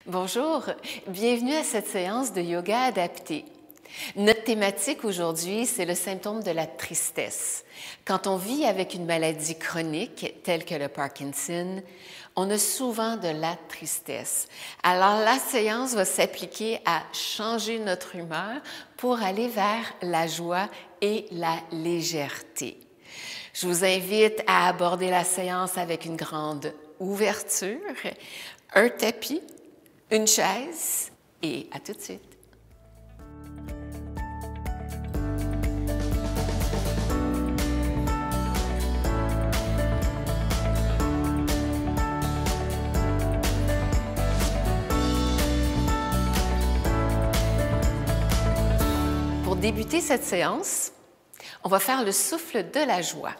Bonjour, bienvenue à cette séance de yoga adapté. Notre thématique aujourd'hui, c'est le symptôme de la tristesse. Quand on vit avec une maladie chronique telle que le Parkinson, on a souvent de la tristesse. Alors la séance va s'appliquer à changer notre humeur pour aller vers la joie et la légèreté. Je vous invite à aborder la séance avec une grande ouverture, un tapis, une chaise et à tout de suite. Pour débuter cette séance, on va faire le souffle de la joie.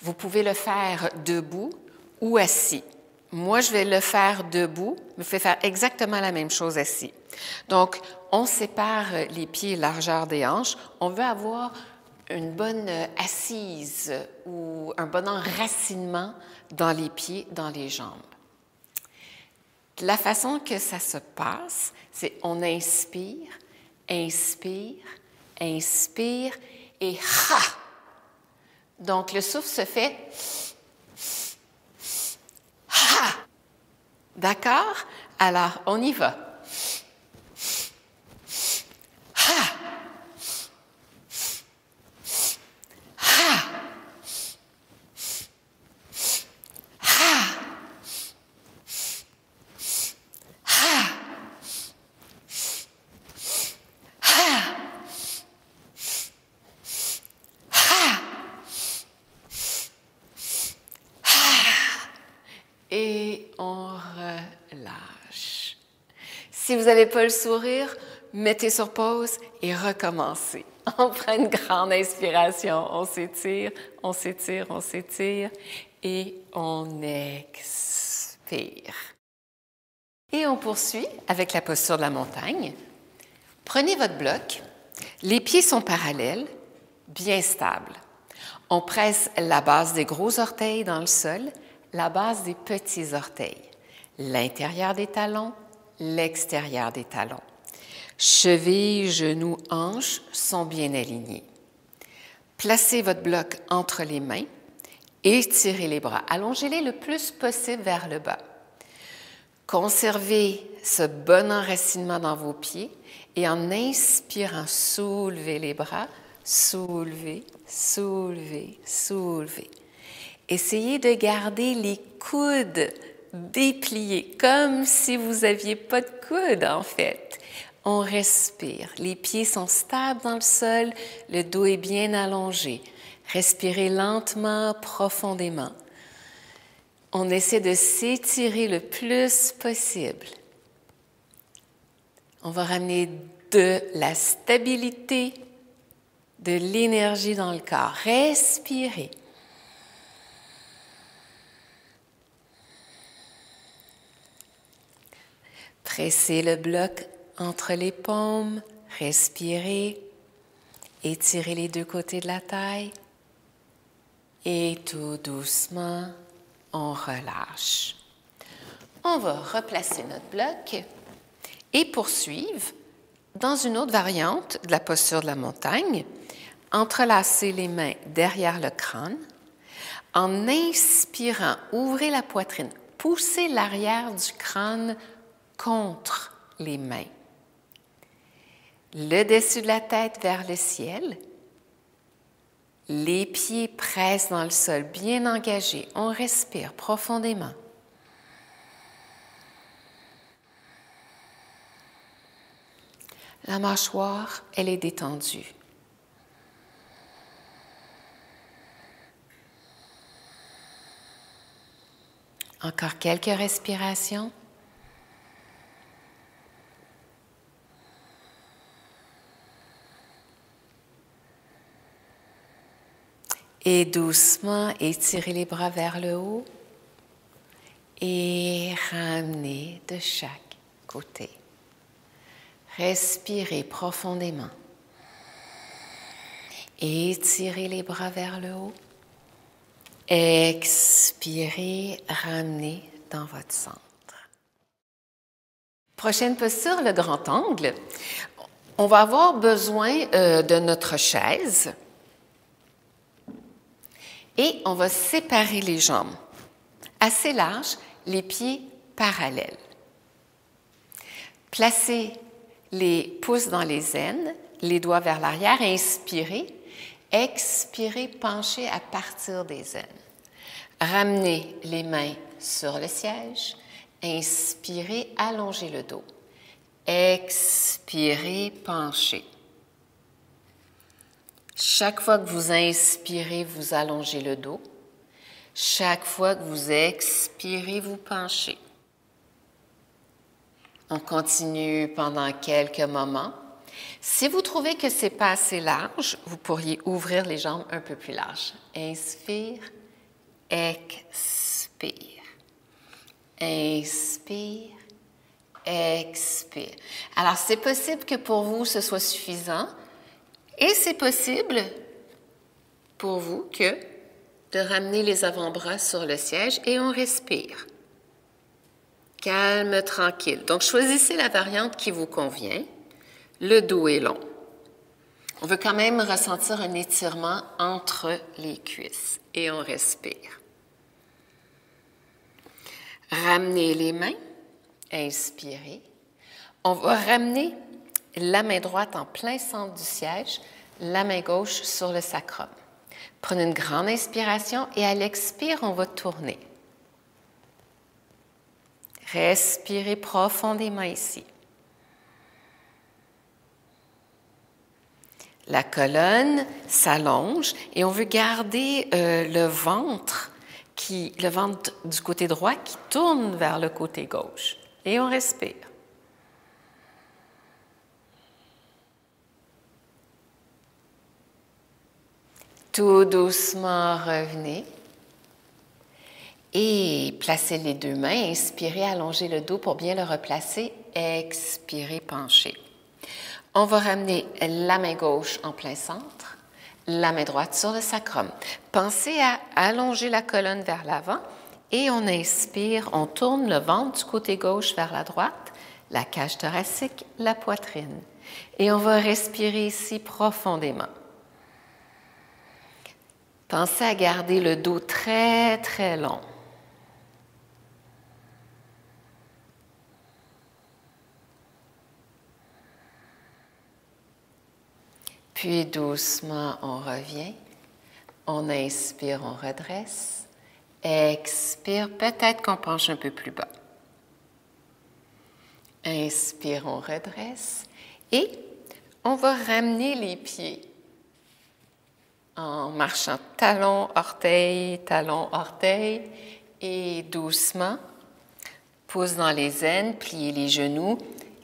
Vous pouvez le faire debout ou assis. Moi, je vais le faire debout, mais vous pouvez faire exactement la même chose assis. Donc, on sépare les pieds largeur des hanches. On veut avoir une bonne assise ou un bon enracinement dans les pieds, dans les jambes. La façon que ça se passe, c'est on inspire, inspire, inspire et ha! Donc, le souffle se fait ha! D'accord? Alors, on y va. Ha! Ha! Ha! Ha! Ha! Et on relâche. Si vous n'avez pas le sourire, mettez sur pause et recommencez. On prend une grande inspiration, on s'étire, on s'étire, on s'étire et on expire. Et on poursuit avec la posture de la montagne. Prenez votre bloc, les pieds sont parallèles, bien stables. On presse la base des gros orteils dans le sol, la base des petits orteils, l'intérieur des talons, l'extérieur des talons. Chevilles, genoux, hanches sont bien alignés. Placez votre bloc entre les mains, étirez les bras, allongez-les le plus possible vers le bas. Conservez ce bon enracinement dans vos pieds et en inspirant, soulevez les bras, soulevez, soulevez, soulevez. Essayez de garder les coudes dépliés, comme si vous n'aviez pas de coudes en fait. On respire, les pieds sont stables dans le sol, le dos est bien allongé. Respirez lentement, profondément. On essaie de s'étirer le plus possible. On va ramener de la stabilité, de l'énergie dans le corps. Respirez. Pressez le bloc entre les paumes, respirez, étirez les deux côtés de la taille et tout doucement, on relâche. On va replacer notre bloc et poursuivre dans une autre variante de la posture de la montagne. Entrelacez les mains derrière le crâne. En inspirant, ouvrez la poitrine, poussez l'arrière du crâne contre les mains. Le dessus de la tête vers le ciel. Les pieds pressent dans le sol, bien engagés. On respire profondément. La mâchoire, elle est détendue. Encore quelques respirations. Et doucement, étirez les bras vers le haut et ramenez de chaque côté. Respirez profondément. Étirez les bras vers le haut. Expirez, ramenez dans votre centre. Prochaine posture, le grand angle. On va avoir besoin de notre chaise et on va séparer les jambes assez larges, les pieds parallèles. Placez les pouces dans les aines, les doigts vers l'arrière, inspirez. Expirez, penchez à partir des aines. Ramenez les mains sur le siège. Inspirez, allongez le dos. Expirez, penchez. Chaque fois que vous inspirez, vous allongez le dos. Chaque fois que vous expirez, vous penchez. On continue pendant quelques moments. Si vous trouvez que ce n'est pas assez large, vous pourriez ouvrir les jambes un peu plus larges. Inspire, expire. Inspire, expire. Alors, c'est possible que pour vous, ce soit suffisant et c'est possible pour vous que de ramener les avant-bras sur le siège et on respire. Calme, tranquille. Donc, choisissez la variante qui vous convient. Le dos est long. On veut quand même ressentir un étirement entre les cuisses et on respire. Ramenez les mains, inspirez. On va ramener la main droite en plein centre du siège, la main gauche sur le sacrum. Prenez une grande inspiration et à l'expire, on va tourner. Respirez profondément ici. La colonne s'allonge et on veut garder le ventre du côté droit qui tourne vers le côté gauche. Et on respire. Tout doucement, revenez. Et placez les deux mains. Inspirez, allongez le dos pour bien le replacer. Expirez, penchez. On va ramener la main gauche en plein centre, la main droite sur le sacrum. Pensez à allonger la colonne vers l'avant et on inspire, on tourne le ventre du côté gauche vers la droite, la cage thoracique, la poitrine. Et on va respirer ici profondément. Pensez à garder le dos très, très long. Puis doucement, on revient. On inspire, on redresse. Expire, peut-être qu'on penche un peu plus bas. Inspire, on redresse. Et on va ramener les pieds en marchant talon, orteil, et doucement, pouce dans les aines, pliez les genoux.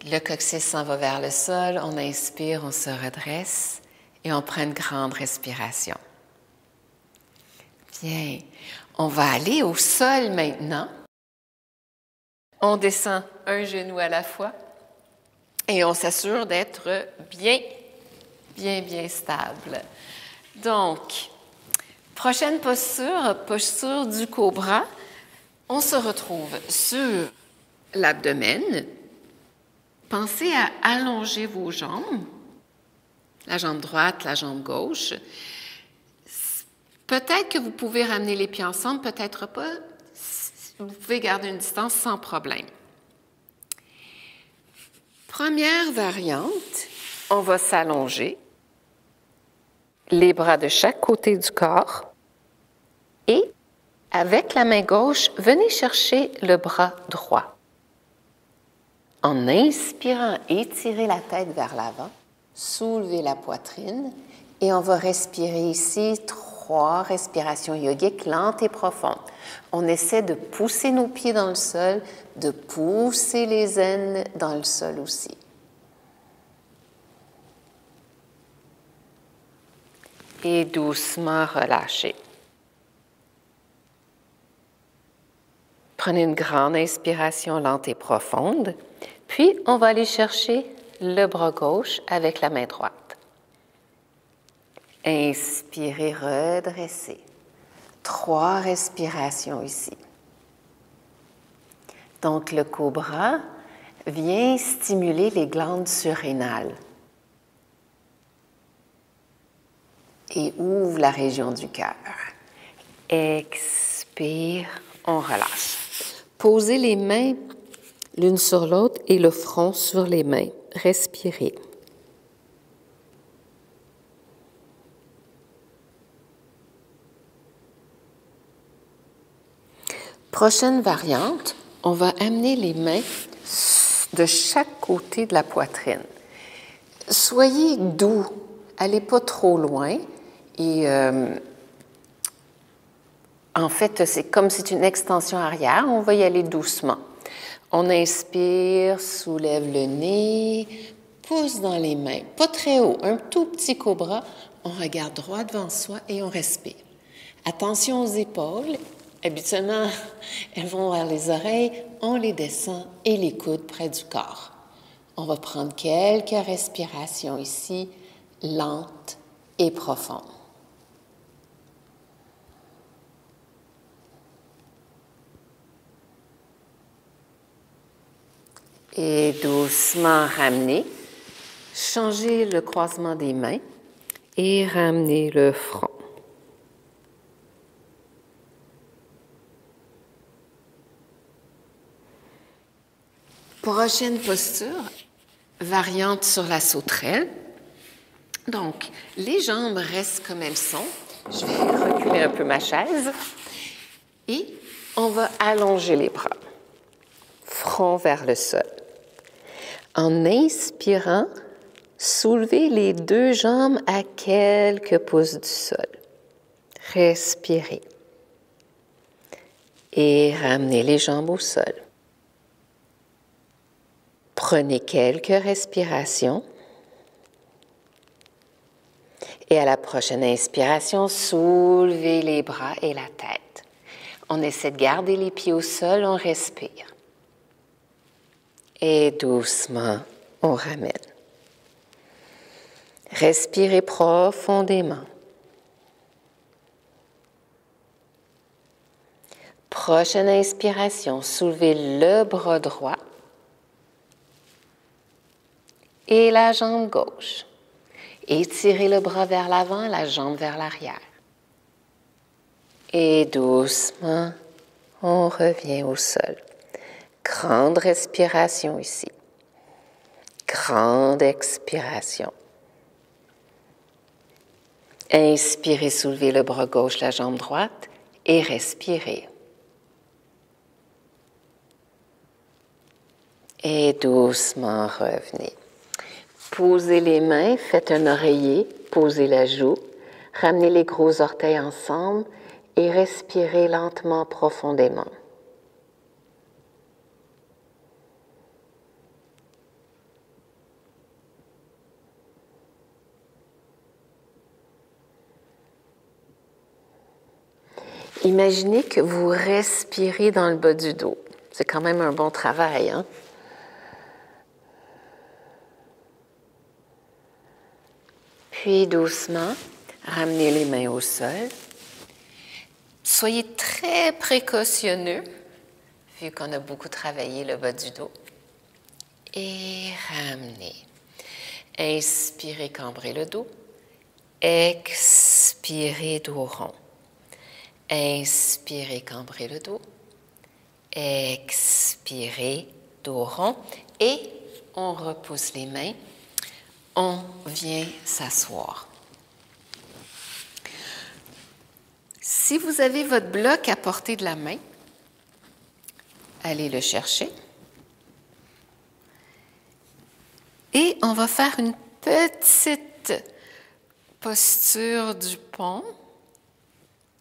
Le coccyx s'en va vers le sol. On inspire, on se redresse. Et on prend une grande respiration. Bien. On va aller au sol maintenant. On descend un genou à la fois et on s'assure d'être bien stable. Donc, prochaine posture du cobra. On se retrouve sur l'abdomen. Pensez à allonger vos jambes. La jambe droite, la jambe gauche. Peut-être que vous pouvez ramener les pieds ensemble, peut-être pas. Vous pouvez garder une distance sans problème. Première variante, on va s'allonger, les bras de chaque côté du corps et avec la main gauche, venez chercher le bras droit. En inspirant, étirez la tête vers l'avant. Soulevez la poitrine et on va respirer ici 3 respirations yogiques lentes et profondes. On essaie de pousser nos pieds dans le sol, de pousser les aines dans le sol aussi. Et doucement relâchez. Prenez une grande inspiration lente et profonde, puis on va aller chercher le bras gauche avec la main droite. Inspirez, redressez. 3 respirations ici. Donc, le cobra, vient stimuler les glandes surrénales et ouvre la région du cœur. Expire, on relâche. Posez les mains l'une sur l'autre et le front sur les mains. Respirez. Prochaine variante, on va amener les mains de chaque côté de la poitrine. Soyez doux, allez pas trop loin et en fait, c'est comme c'est une extension arrière, on va y aller doucement. On inspire, soulève le nez, pousse dans les mains, pas très haut, un tout petit cobra. On regarde droit devant soi et on respire. Attention aux épaules. Habituellement, elles vont vers les oreilles, on les descend et les coudes près du corps. On va prendre quelques respirations ici, lentes et profondes. Et doucement ramener, changer le croisement des mains et ramener le front. Prochaine posture, variante sur la sauterelle. Donc, les jambes restent comme elles sont. Je vais reculer un peu ma chaise. Et on va allonger les bras, front vers le sol. En inspirant, soulevez les deux jambes à quelques pouces du sol. Respirez. Et ramenez les jambes au sol. Prenez quelques respirations. Et à la prochaine inspiration, soulevez les bras et la tête. On essaie de garder les pieds au sol, on respire. Et doucement, on ramène. Respirez profondément. Prochaine inspiration, soulevez le bras droit et la jambe gauche. Étirez le bras vers l'avant, la jambe vers l'arrière. Et doucement, on revient au sol. Grande respiration ici. Grande expiration. Inspirez, soulevez le bras gauche, la jambe droite et respirez. Et doucement revenez. Posez les mains, faites un oreiller, posez la joue, ramenez les gros orteils ensemble et respirez lentement, profondément. Imaginez que vous respirez dans le bas du dos. C'est quand même un bon travail, hein? Puis doucement, ramenez les mains au sol. Soyez très précautionneux, vu qu'on a beaucoup travaillé le bas du dos. Et ramenez. Inspirez, cambrez le dos. Expirez, dos rond. Inspirez, cambrez le dos. Expirez, dos rond. Et on repousse les mains. On vient s'asseoir. Si vous avez votre bloc à portée de la main, allez le chercher. Et on va faire une petite posture du pont,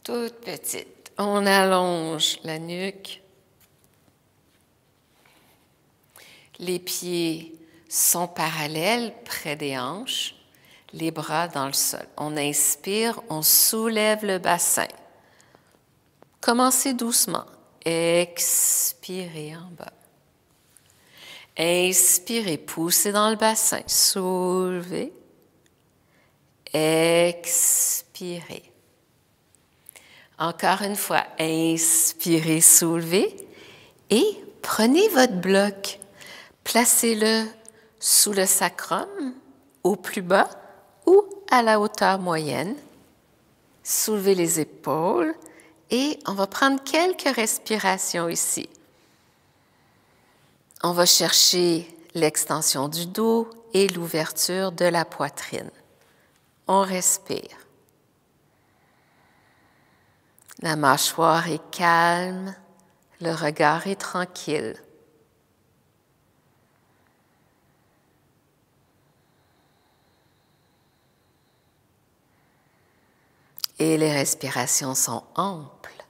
toute petite. On allonge la nuque. Les pieds sont parallèles près des hanches, les bras dans le sol. On inspire, on soulève le bassin. Commencez doucement. Expirez en bas. Inspirez, poussez dans le bassin. Soulevez. Expirez. Encore une fois, inspirez, soulevez. Et prenez votre bloc. Placez-le sous le sacrum, au plus bas ou à la hauteur moyenne. Soulevez les épaules et on va prendre quelques respirations ici. On va chercher l'extension du dos et l'ouverture de la poitrine. On respire. La mâchoire est calme, le regard est tranquille. Et les respirations sont amples.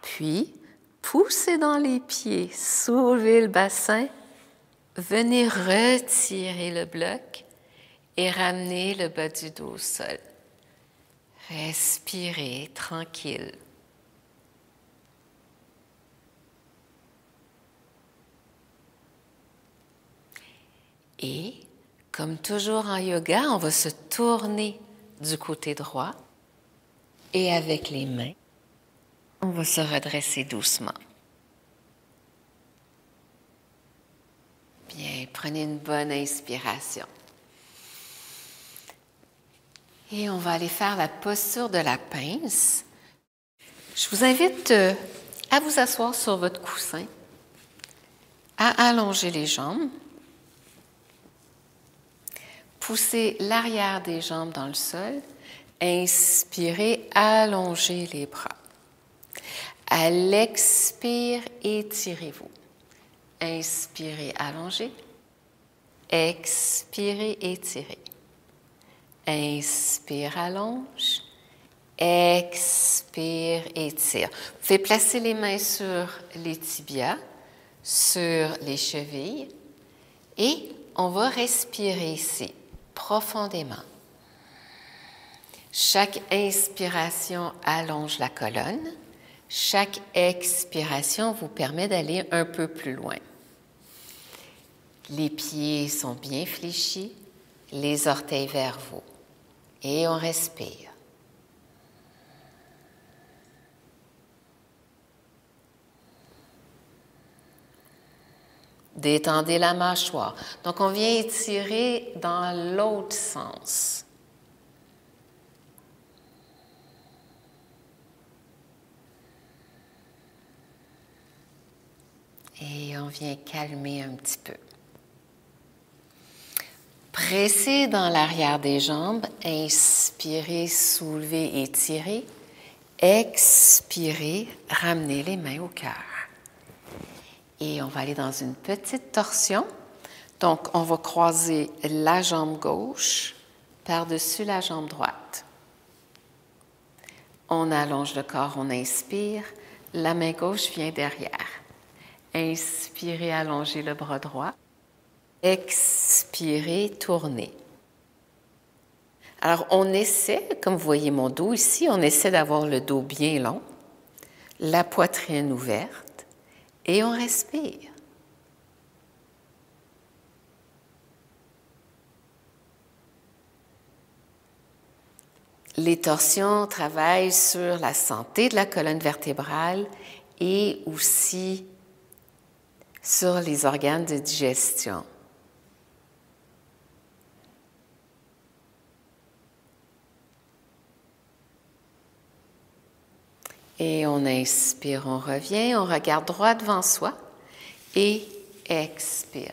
Puis, poussez dans les pieds, soulevez le bassin, venez retirer le bloc et ramenez le bas du dos au sol. Respirez tranquille. Et, comme toujours en yoga, on va se tourner du côté droit et avec les mains, on va se redresser doucement. Bien, prenez une bonne inspiration. Et on va aller faire la posture de la pince. Je vous invite à vous asseoir sur votre coussin, à allonger les jambes. Poussez l'arrière des jambes dans le sol. Inspirez, allongez les bras. À l'expire, étirez-vous. Inspirez, allongez. Expirez, étirez. Inspire, allonge. Expire, étire. Vous pouvez placer les mains sur les tibias, sur les chevilles et on va respirer ici profondément. Chaque inspiration allonge la colonne. Chaque expiration vous permet d'aller un peu plus loin. Les pieds sont bien fléchis, les orteils vers vous. Et on respire. Détendez la mâchoire. Donc, on vient étirer dans l'autre sens. Et on vient calmer un petit peu. Pressez dans l'arrière des jambes. Inspirez, soulevez, étirez. Expirez, ramenez les mains au cœur. Et on va aller dans une petite torsion. Donc, on va croiser la jambe gauche par-dessus la jambe droite. On allonge le corps, on inspire. La main gauche vient derrière. Inspirez, allongez le bras droit. Expirez, tournez. Alors, on essaie, comme vous voyez mon dos ici, on essaie d'avoir le dos bien long, la poitrine ouverte. Et on respire. Les torsions travaillent sur la santé de la colonne vertébrale et aussi sur les organes de digestion. Et on inspire, on revient, on regarde droit devant soi et expire.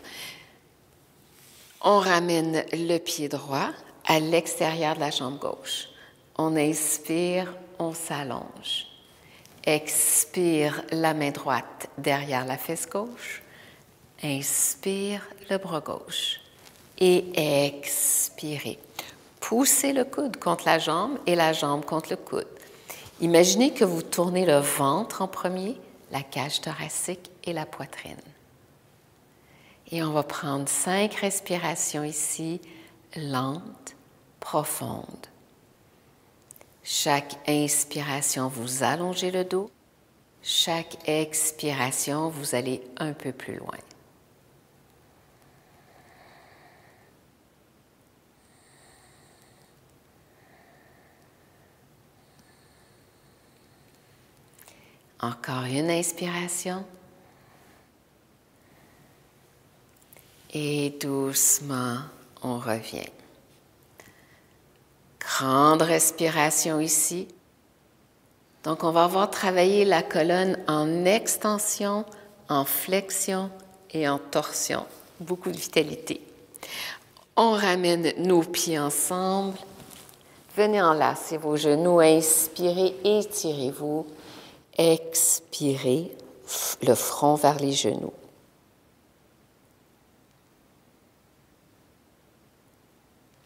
On ramène le pied droit à l'extérieur de la jambe gauche. On inspire, on s'allonge. Expire, la main droite derrière la fesse gauche. Inspire, le bras gauche. Et expirez. Poussez le coude contre la jambe et la jambe contre le coude. Imaginez que vous tournez le ventre en premier, la cage thoracique et la poitrine. Et on va prendre 5 respirations ici, lentes, profondes. Chaque inspiration, vous allongez le dos. Chaque expiration, vous allez un peu plus loin. Encore une inspiration. Et doucement, on revient. Grande respiration ici. Donc, on va avoir travaillé la colonne en extension, en flexion et en torsion. Beaucoup de vitalité. On ramène nos pieds ensemble. Venez enlacer vos genoux. Inspirez, étirez-vous. Expirez, le front vers les genoux.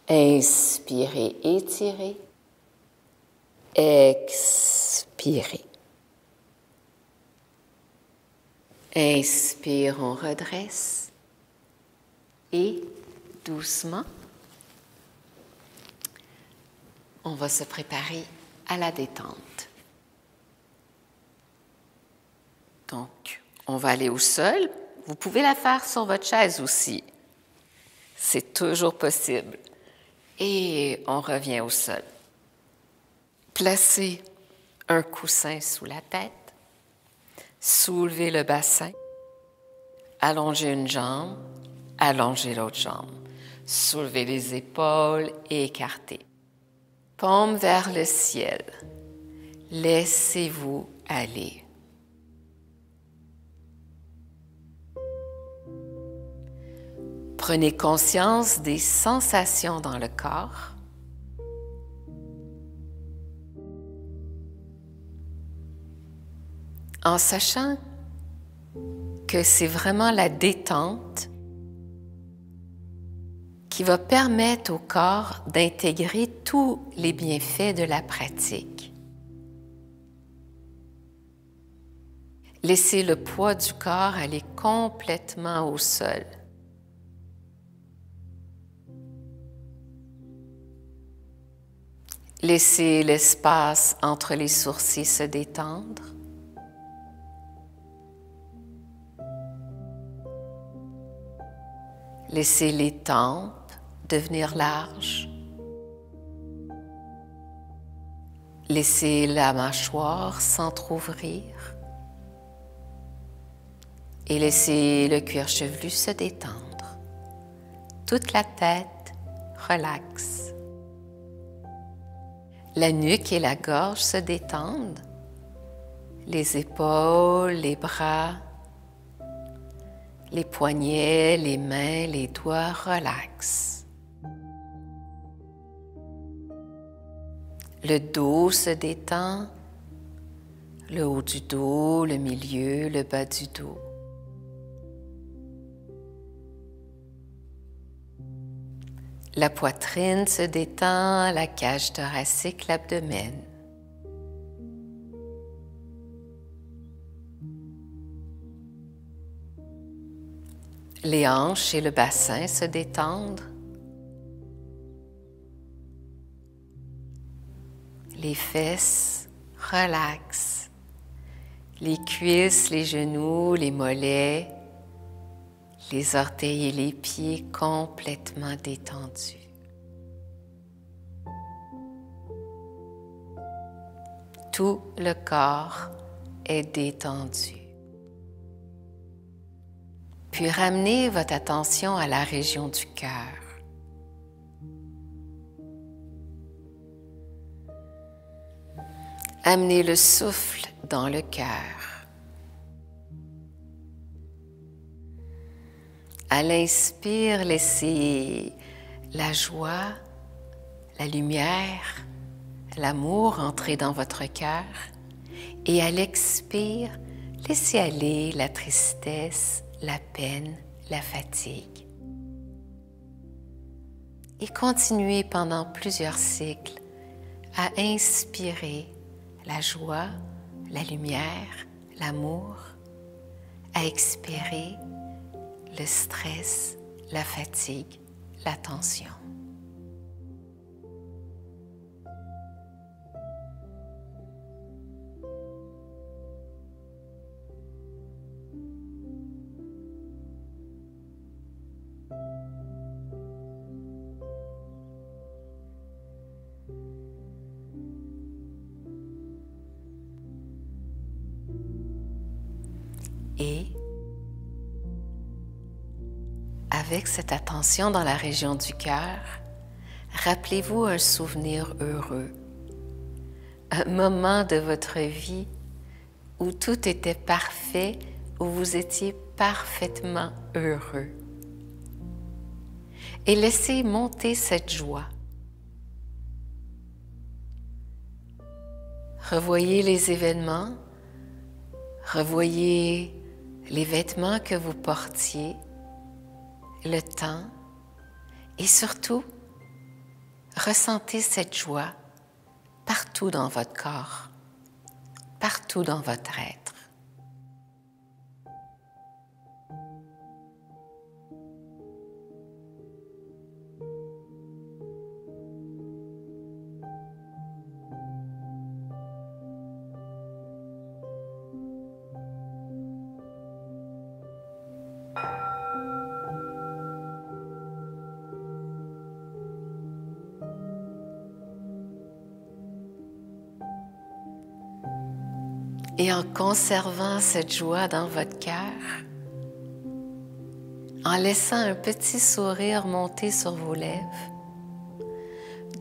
Inspirez, étirez. Expirez. Inspire, on redresse. Et doucement, on va se préparer à la détente. Donc, on va aller au sol. Vous pouvez la faire sur votre chaise aussi. C'est toujours possible. Et on revient au sol. Placez un coussin sous la tête. Soulevez le bassin. Allongez une jambe. Allongez l'autre jambe. Soulevez les épaules et écartez. Paume vers le ciel. Laissez-vous aller. Prenez conscience des sensations dans le corps. En sachant que c'est vraiment la détente qui va permettre au corps d'intégrer tous les bienfaits de la pratique. Laissez le poids du corps aller complètement au sol. Laissez l'espace entre les sourcils se détendre. Laissez les tempes devenir larges. Laissez la mâchoire s'entrouvrir. Et laissez le cuir chevelu se détendre. Toute la tête relaxe. La nuque et la gorge se détendent. Les épaules, les bras, les poignets, les mains, les doigts relaxent. Le dos se détend, le haut du dos, le milieu, le bas du dos. La poitrine se détend, la cage thoracique, l'abdomen. Les hanches et le bassin se détendent. Les fesses relaxent. Les cuisses, les genoux, les mollets, les orteils et les pieds complètement détendus. Tout le corps est détendu. Puis ramenez votre attention à la région du cœur. Amenez le souffle dans le cœur. À l'inspire, laissez la joie, la lumière, l'amour entrer dans votre cœur. Et à l'expire, laissez aller la tristesse, la peine, la fatigue. Et continuez pendant plusieurs cycles à inspirer la joie, la lumière, l'amour, à expirer le stress, la fatigue, la tension. Et avec cette attention dans la région du cœur, rappelez-vous un souvenir heureux, un moment de votre vie où tout était parfait, où vous étiez parfaitement heureux. Et laissez monter cette joie. Revoyez les événements, revoyez les vêtements que vous portiez, le temps et surtout, ressentez cette joie partout dans votre corps, partout dans votre être. Et en conservant cette joie dans votre cœur, en laissant un petit sourire monter sur vos lèvres,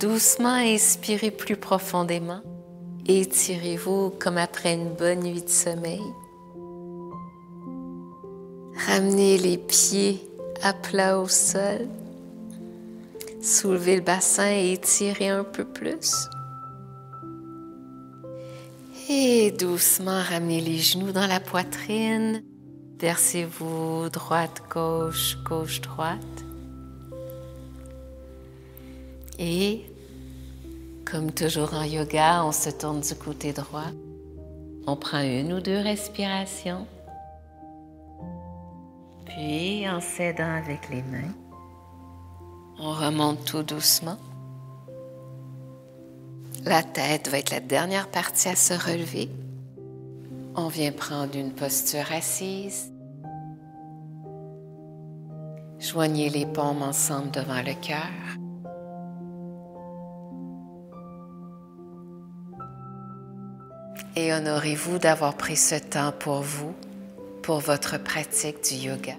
doucement inspirez plus profondément et étirez-vous comme après une bonne nuit de sommeil. Ramenez les pieds à plat au sol, soulevez le bassin et étirez un peu plus. Et doucement, ramenez les genoux dans la poitrine. Versez-vous droite-gauche, gauche-droite. Et, comme toujours en yoga, on se tourne du côté droit. On prend 1 ou 2 respirations. Puis, en s'aidant avec les mains, on remonte tout doucement. La tête va être la dernière partie à se relever. On vient prendre une posture assise. Joignez les paumes ensemble devant le cœur. Et honorez-vous d'avoir pris ce temps pour vous, pour votre pratique du yoga.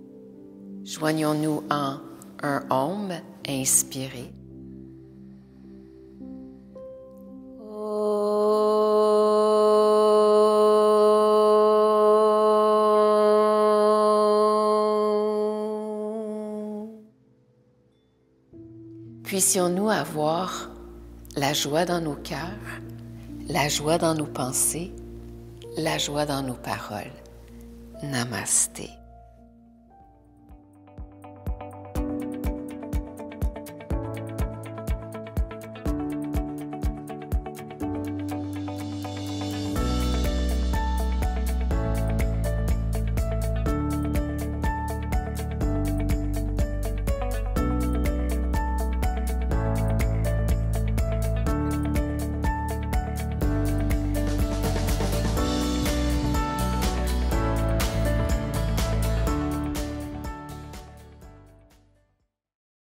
Joignons-nous en un Om, inspirez. Puissions-nous avoir la joie dans nos cœurs, la joie dans nos pensées, la joie dans nos paroles. Namasté.